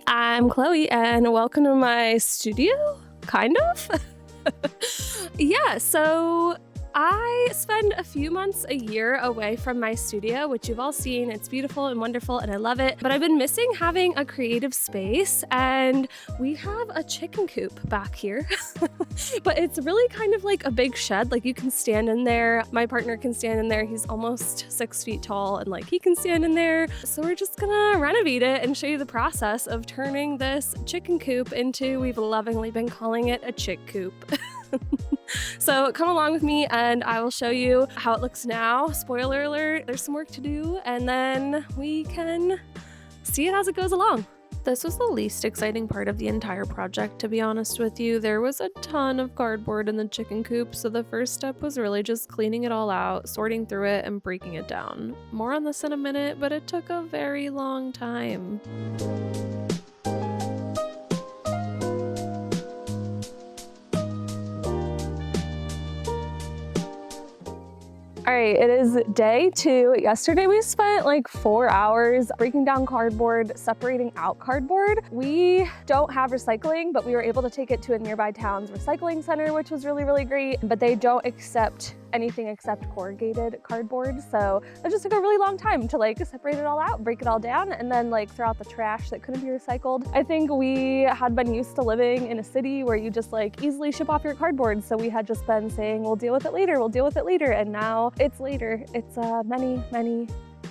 I'm Chloe and welcome to my studio, kind of. Yeah, so I spend a few months a year away from my studio, which you've all seen. It's beautiful and wonderful and I love it, but I've been missing having a creative space, and we have a chicken coop back here. But it's really kind of like a big shed. Like, you can stand in there. My partner can stand in there. He's almost 6 feet tall and he can stand in there. So we're just gonna renovate it and show you the process of turning this chicken coop into, we've lovingly been calling it, a chick coop. So come along with me and I will show you how it looks now. Spoiler alert, there's some work to do, and then we can see it as it goes along. This was the least exciting part of the entire project, to be honest with you. There was a ton of cardboard in the chicken coop, so the first step was really just cleaning it all out, sorting through it, and breaking it down. More on this in a minute, but it took a very long time. All right, it is day 2. Yesterday we spent like 4 hours breaking down cardboard, separating out cardboard. We don't have recycling, but we were able to take it to a nearby town's recycling center, which was really, really great. But they don't accept anything except corrugated cardboard. So it just took a really long time to separate it all out, break it all down, and then throw out the trash that couldn't be recycled. I think we had been used to living in a city where you just easily ship off your cardboard. So we had just been saying, we'll deal with it later, we'll deal with it later. And now it's later. It's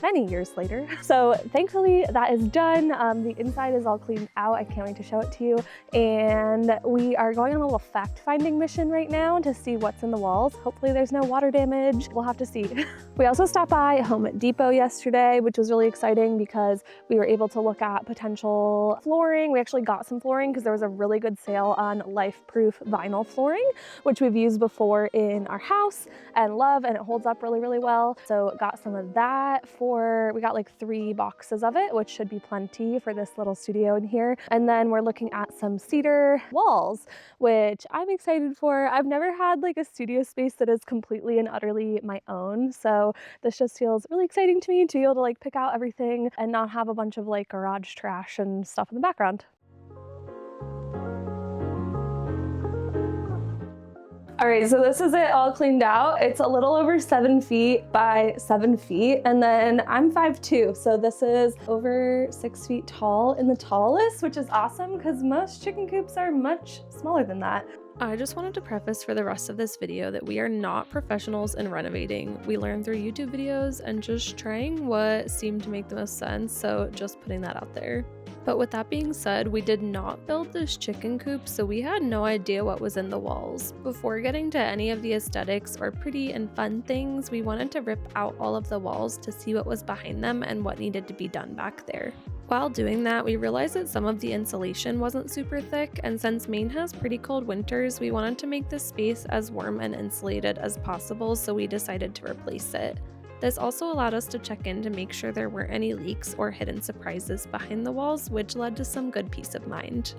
many years later. So thankfully that is done. The inside is all cleaned out. I can't wait to show it to you. And we are going on a little fact-finding mission right now to see what's in the walls. Hopefully there's no water damage. We'll have to see. We also stopped by Home Depot yesterday, which was really exciting because we were able to look at potential flooring. We actually got some flooring because there was a really good sale on life-proof vinyl flooring, which we've used before in our house and love, and it holds up really, really well. So got some of that we got 3 boxes of it, which should be plenty for this little studio in here. And then we're looking at some cedar walls, which I'm excited for. I've never had a studio space that is completely and utterly my own. So this just feels really exciting to me to be able to pick out everything and not have a bunch of garage trash and stuff in the background. All right, so this is it all cleaned out. It's a little over 7 feet by 7 feet, and then I'm 5'2", so this is over 6 feet tall in the tallest, which is awesome because most chicken coops are much smaller than that. I just wanted to preface for the rest of this video that we are not professionals in renovating. We learn through YouTube videos and just trying what seemed to make the most sense, so just putting that out there. But with that being said, we did not build this chicken coop, so we had no idea what was in the walls. Before getting to any of the aesthetics or pretty and fun things, we wanted to rip out all of the walls to see what was behind them and what needed to be done back there. While doing that, we realized that some of the insulation wasn't super thick, and since Maine has pretty cold winters, we wanted to make this space as warm and insulated as possible, so we decided to replace it. This also allowed us to check in to make sure there weren't any leaks or hidden surprises behind the walls, which led to some good peace of mind.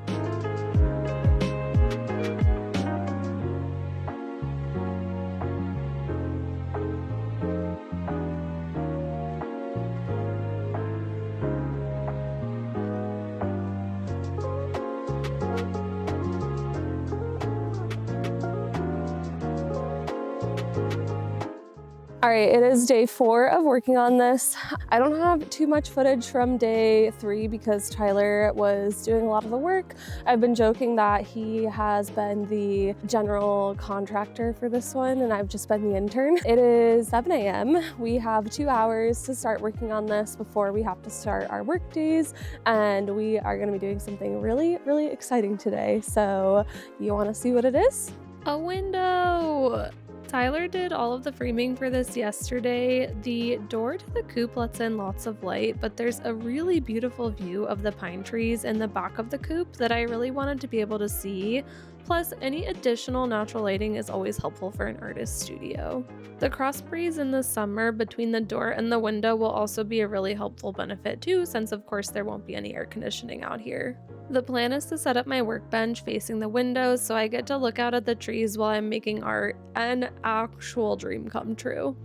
All right, it is day 4 of working on this. I don't have too much footage from day 3 because Tyler was doing a lot of the work. I've been joking that he has been the general contractor for this one and I've just been the intern. It is 7 a.m. We have 2 hours to start working on this before we have to start our work days, and we are gonna be doing something really, really exciting today. So you wanna see what it is? A window! Tyler did all of the framing for this yesterday. The door to the coop lets in lots of light, but there's a really beautiful view of the pine trees in the back of the coop that I really wanted to be able to see. Plus, any additional natural lighting is always helpful for an artist studio. The cross breeze in the summer between the door and the window will also be a really helpful benefit too, since of course there won't be any air conditioning out here. The plan is to set up my workbench facing the windows so I get to look out at the trees while I'm making art, an actual dream come true.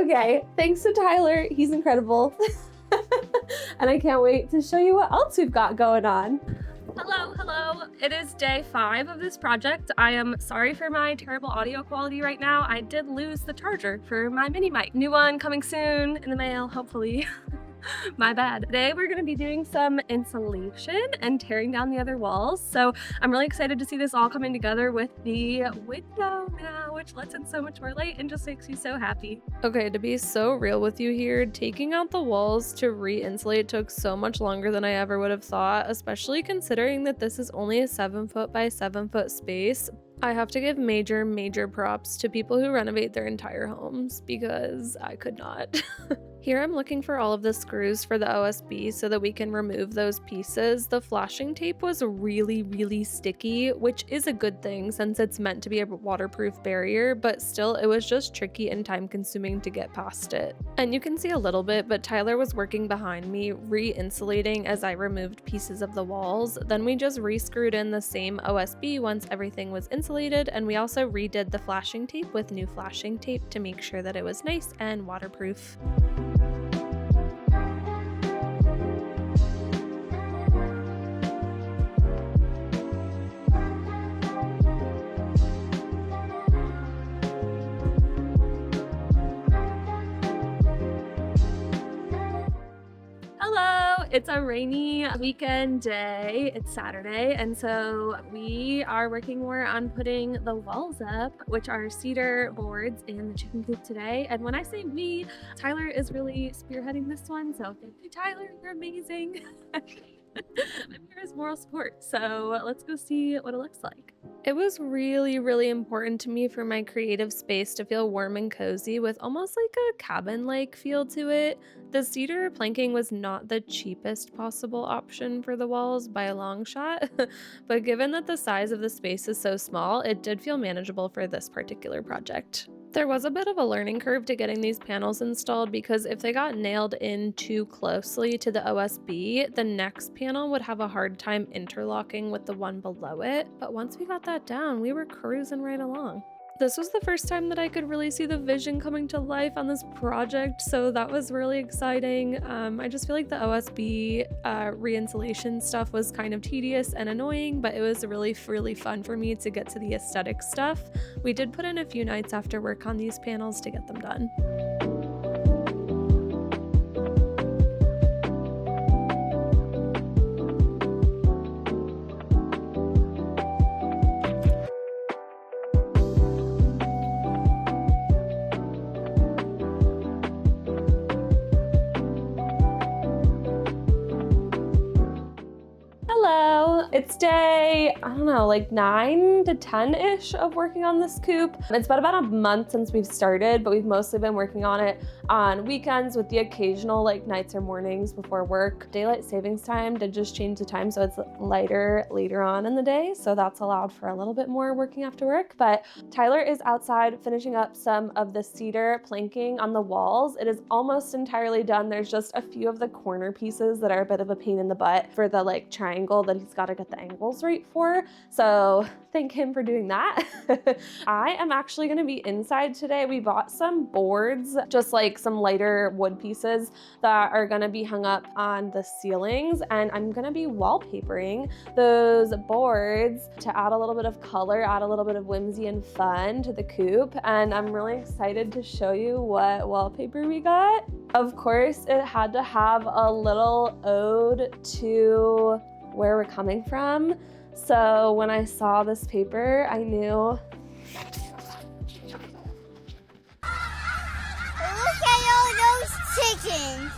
Okay, thanks to Tyler. He's incredible. And I can't wait to show you what else we've got going on. Hello. It is day 5 of this project. I am sorry for my terrible audio quality right now. I did lose the charger for my mini mic. New one coming soon in the mail, hopefully. My bad. Today we're going to be doing some insulation and tearing down the other walls. So I'm really excited to see this all coming together with the window now, which lets in so much more light and just makes me so happy. Okay, to be so real with you here, taking out the walls to re-insulate took so much longer than I ever would have thought, especially considering that this is only a 7-foot by 7-foot space. I have to give major props to people who renovate their entire homes because I could not. Here I'm looking for all of the screws for the OSB so that we can remove those pieces. The flashing tape was really sticky, which is a good thing since it's meant to be a waterproof barrier, but still it was just tricky and time consuming to get past it. And you can see a little bit, but Tyler was working behind me re-insulating as I removed pieces of the walls. Then we just re-screwed in the same OSB once everything was insulated, and we also redid the flashing tape with new flashing tape to make sure that it was nice and waterproof. Hello, it's a rainy weekend day. It's Saturday, and so we are working more on putting the walls up, which are cedar boards in the chicken coop today. And when I say we, Tyler is really spearheading this one, so thank you, Tyler. You're amazing. I'm here as moral support, so let's go see what it looks like. It was really important to me for my creative space to feel warm and cozy with almost like a cabin-like feel to it. The cedar planking was not the cheapest possible option for the walls by a long shot, but given that the size of the space is so small, it did feel manageable for this particular project. There was a bit of a learning curve to getting these panels installed because if they got nailed in too closely to the OSB, the next panel would have a hard time interlocking with the one below it. But once we got that down, we were cruising right along. This was the first time that I could really see the vision coming to life on this project, so that was really exciting. I just feel like the OSB re-insulation stuff was kind of tedious and annoying, but it was really fun for me to get to the aesthetic stuff. We did put in a few nights after work on these panels to get them done. It's day, I don't know, like 9 to 10-ish of working on this coop. It's been about a month since we've started, but we've mostly been working on it on weekends with the occasional like nights or mornings before work. Daylight savings time did just change the time, so it's lighter later on in the day, so that's allowed for a little bit more working after work. But Tyler is outside finishing up some of the cedar planking on the walls. It is almost entirely done. There's just a few of the corner pieces that are a bit of a pain in the butt for the like triangle that he's got to get the angles right for. So thank him for doing that. I am actually going to be inside today. We bought some boards, just like some lighter wood pieces that are going to be hung up on the ceilings, and I'm going to be wallpapering those boards to add a little bit of color, add a little bit of whimsy and fun to the coop. And I'm really excited to show you what wallpaper we got. Of course, it had to have a little ode to where we're coming from. So when I saw this paper, I knew. Look at all those chickens.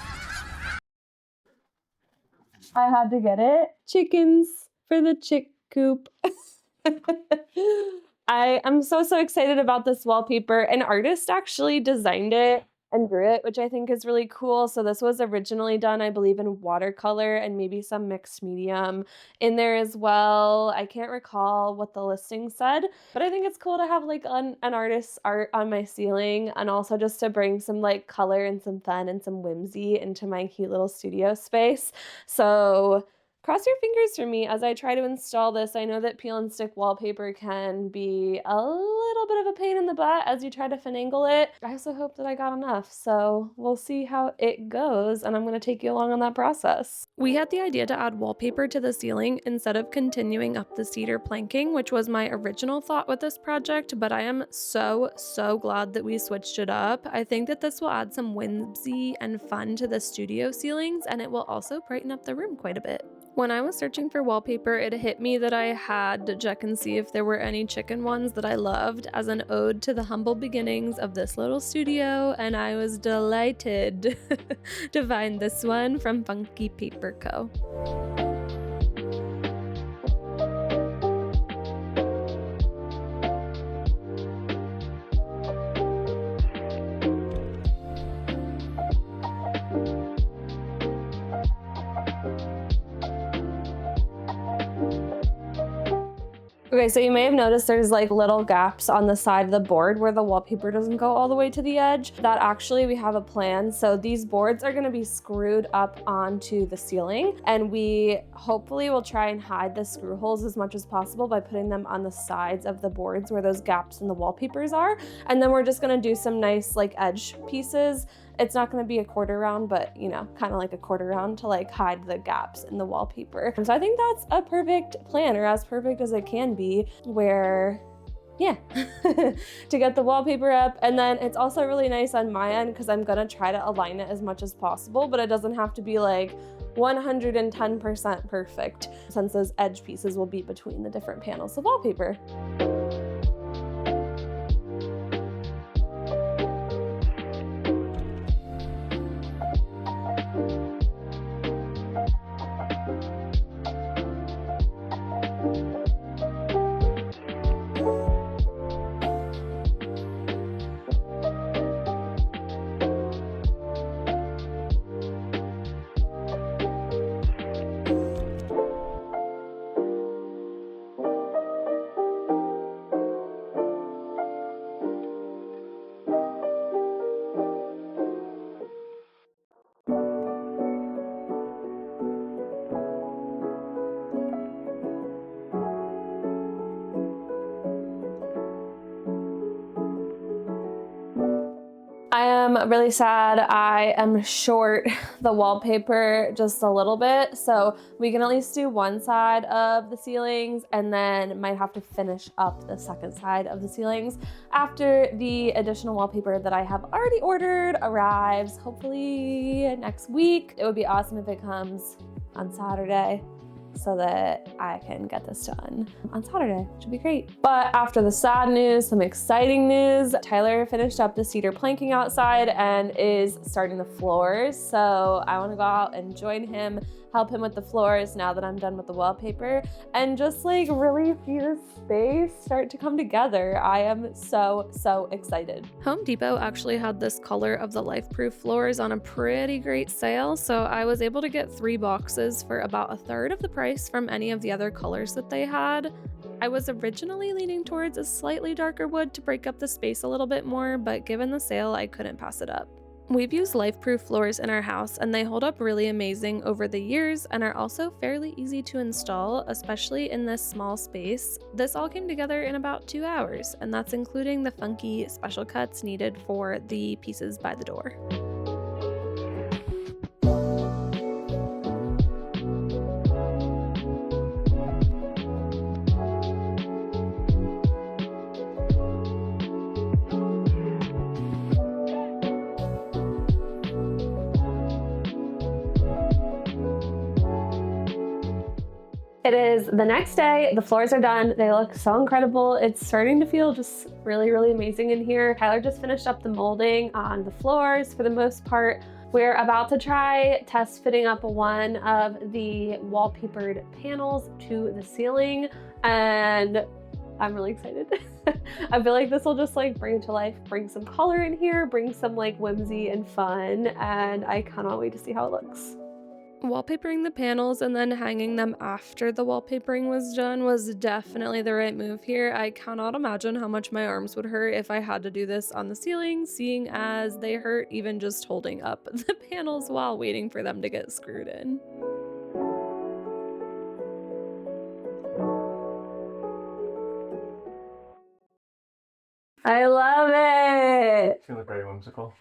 I had to get it. Chickens for the chick coop. I am so excited about this wallpaper. An artist actually designed it and drew it, which I think is really cool. So this was originally done, I believe, in watercolor and maybe some mixed medium in there as well. I can't recall what the listing said, but I think it's cool to have like an artist's art on my ceiling, and also just to bring some like color and some fun and some whimsy into my cute little studio space. So Cross your fingers for me as I try to install this. I know that peel and stick wallpaper can be a little bit of a pain in the butt as you try to finagle it. I also hope that I got enough, so we'll see how it goes, and I'm gonna take you along on that process. We had the idea to add wallpaper to the ceiling instead of continuing up the cedar planking, which was my original thought with this project, but I am so glad that we switched it up. I think that this will add some whimsy and fun to the studio ceilings, and it will also brighten up the room quite a bit. When I was searching for wallpaper, it hit me that I had to check and see if there were any chicken ones that I loved as an ode to the humble beginnings of this little studio, and I was delighted to find this one from Funky Paper Co. Okay, so you may have noticed there's like little gaps on the side of the board where the wallpaper doesn't go all the way to the edge. That actually we have a plan. So these boards are gonna be screwed up onto the ceiling, and we hopefully will try and hide the screw holes as much as possible by putting them on the sides of the boards where those gaps in the wallpapers are. And then we're just gonna do some nice like edge pieces. It's not gonna be a quarter round, but you know, kind of like a quarter round to like hide the gaps in the wallpaper. And so I think that's a perfect plan, or as perfect as it can be, where yeah, to get the wallpaper up. And then it's also really nice on my end because I'm gonna try to align it as much as possible, but it doesn't have to be like 110% perfect since those edge pieces will be between the different panels of wallpaper. I am really sad I am short the wallpaper just a little bit, so we can at least do one side of the ceilings and then might have to finish up the second side of the ceilings after the additional wallpaper that I have already ordered arrives, hopefully next week. It would be awesome if it comes on Saturday, so that I can get this done on Saturday, which would be great. But after the sad news, some exciting news. Tyler finished up the cedar planking outside and is starting the floors. So I wanna go out and join him, help him with the floors now that I'm done with the wallpaper, and just like really see this space start to come together. I am so excited. Home Depot actually had this color of the LifeProof floors on a pretty great sale, so I was able to get 3 boxes for about a third of the price from any of the other colors that they had. I was originally leaning towards a slightly darker wood to break up the space a little bit more, but given the sale, I couldn't pass it up. We've used LifeProof floors in our house, and they hold up really amazing over the years and are also fairly easy to install, especially in this small space. This all came together in about 2 hours, and that's including the funky special cuts needed for the pieces by the door. It is the next day, the floors are done, they look so incredible. It's starting to feel just really amazing in here. Tyler just finished up the molding on the floors for the most part. We're about to test fitting up one of the wallpapered panels to the ceiling, and I'm really excited. I feel like this will just like bring it to life, bring some color in here, bring some like whimsy and fun, and I cannot wait to see how it looks. Wallpapering the panels and then hanging them after the wallpapering was done was definitely the right move here. I cannot imagine how much my arms would hurt if I had to do this on the ceiling, seeing as they hurt even just holding up the panels while waiting for them to get screwed in. I love it. It's gonna look very whimsical.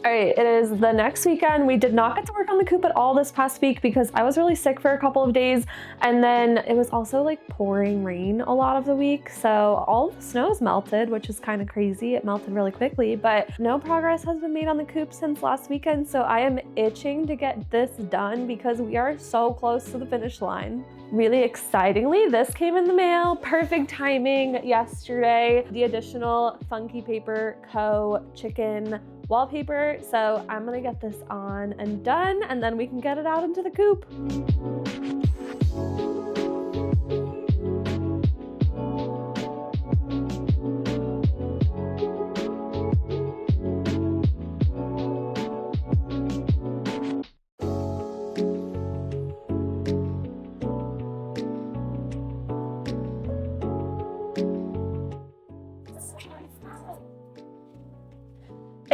All right, it is the next weekend. We did not get to work on the coop at all this past week because I was really sick for a couple of days, and then it was also like pouring rain a lot of the week, so all of the snow's melted, which is kind of crazy. It melted really quickly, but no progress has been made on the coop since last weekend, so I am itching to get this done because we are so close to the finish line. Really excitingly, this came in the mail. Perfect timing yesterday. The additional Funky Paper Co. chicken wallpaper. So I'm gonna get this on and done, and then we can get it out into the coop.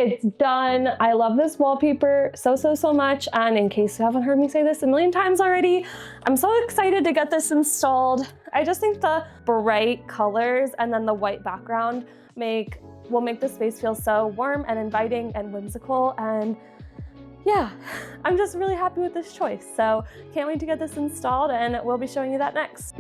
It's done. I love this wallpaper so much. And in case you haven't heard me say this a million times already, I'm so excited to get this installed. I just think the bright colors and then the white background will make the space feel so warm and inviting and whimsical. And yeah, I'm just really happy with this choice. So can't wait to get this installed, and we'll be showing you that next.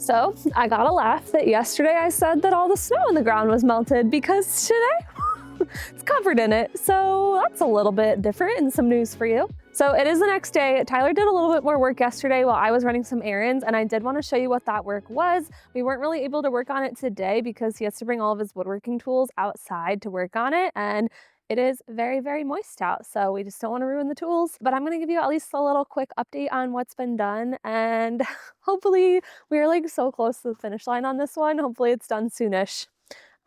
So I got a laugh that yesterday I said that all the snow on the ground was melted, because today it's covered in it. So that's a little bit different and some news for you. So it is the next day. Tyler did a little bit more work yesterday while I was running some errands, and I did want to show you what that work was. We weren't really able to work on it today because he has to bring all of his woodworking tools outside to work on it, and it is very moist out, so we just don't want to ruin the tools. But I'm going to give you at least a little quick update on what's been done, and hopefully we're like so close to the finish line on this one. Hopefully it's done soonish.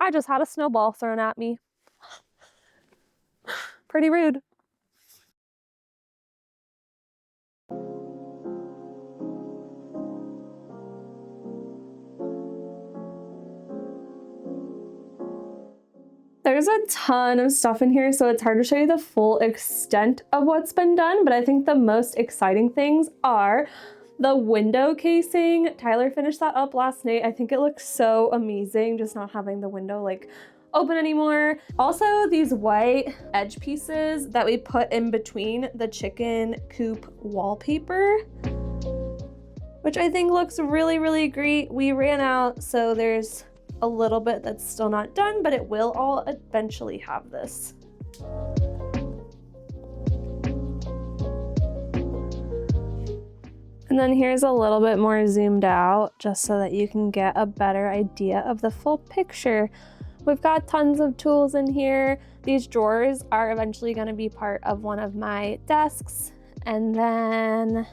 I just had a snowball thrown at me. Pretty rude. There's a ton of stuff in here, so it's hard to show you the full extent of what's been done, but I think the most exciting things are the window casing. Tyler finished that up last night. I think it looks so amazing just not having the window like open anymore. Also, these white edge pieces that we put in between the Chicken Coop wallpaper, which I think looks really great. We ran out, so there's a little bit that's still not done, but it will all eventually have this. And then here's a little bit more zoomed out just so that you can get a better idea of the full picture. We've got tons of tools in here. These drawers are eventually going to be part of one of my desks. And then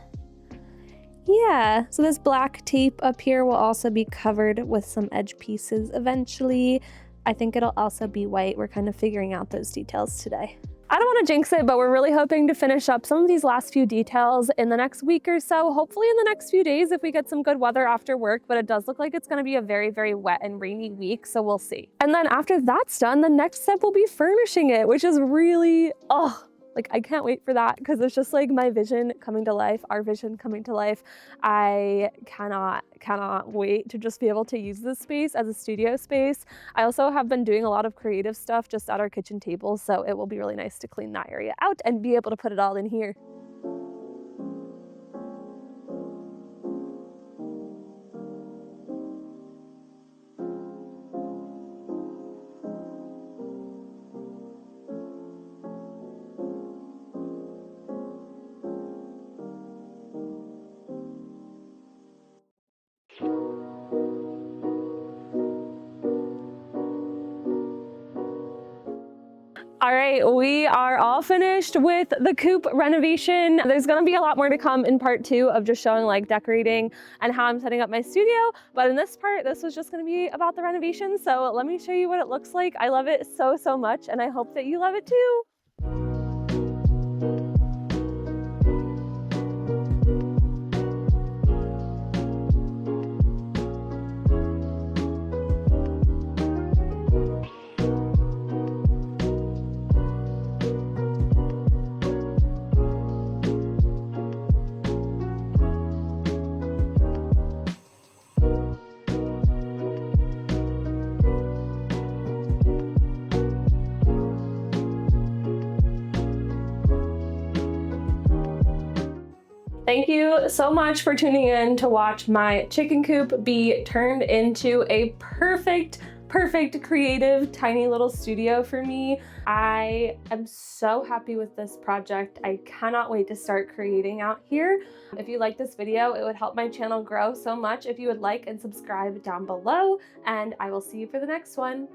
yeah, so this black tape up here will also be covered with some edge pieces eventually. I think it'll also be white. We're kind of figuring out those details today. I don't want to jinx it, but we're really hoping to finish up some of these last few details in the next week or so, hopefully in the next few days if we get some good weather after work, but it does look like it's going to be a very wet and rainy week, so we'll see. And then after that's done, the next step will be furnishing it, which is really, like I can't wait for that because it's just like my vision coming to life, our vision coming to life. I cannot wait to just be able to use this space as a studio space. I also have been doing a lot of creative stuff just at our kitchen table, so it will be really nice to clean that area out and be able to put it all in here. All right, we are all finished with the coop renovation. There's gonna be a lot more to come in part 2 of just showing like decorating and how I'm setting up my studio. But in this part, this was just gonna be about the renovation. So let me show you what it looks like. I love it so, so much, and I hope that you love it too. Thank you so much for tuning in to watch my chicken coop be turned into a perfect creative tiny little studio for me. I am so happy with this project. I cannot wait to start creating out here. If you like this video, it would help my channel grow so much if you would like and subscribe down below, and I will see you for the next one.